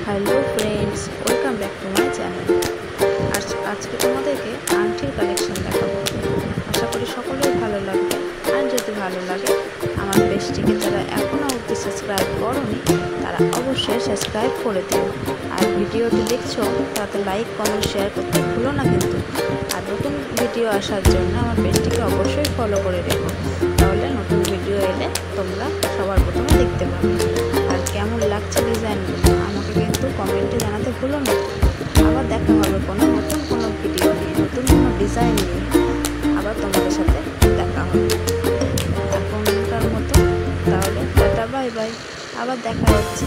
Hello friends, welcome back to my channel. আজকে তোমাদেরকে আংটির কালেকশন দেখাবো। আশা করি সকলেই ভালো লাগবে। আর যদি ভালো লাগে, আমার পেজটিকে যারা এখনও অবধি সাবস্ক্রাইব করোনি তারা অবশ্যই সাবস্ক্রাইব করে দিও। আর ভিডিওটি দেখছো তাতে লাইক, কমেন্ট, শেয়ার করতে ভুলো না কিন্তু। আর নতুন ভিডিও আসার জন্য আমার পেজটিকে অবশ্যই ফলো করে রেখো, তাহলে নতুন ভিডিও এলে তোমরা সবার প্রথমে দেখতে পাবে। আর কেমন লাগছে ডিজাইনগুলো আমাকে কিন্তু কমেন্টে জানাতে ভুলো না। আবার দেখা হবে কোনো ভিডিও নিয়ে, নতুন কোনো ডিজাইন নিয়ে। আবার তোমাদের সাথে দেখা হবে। এখনকার মতো তাহলে টাটা, বাই বাই, আবার দেখা হচ্ছে।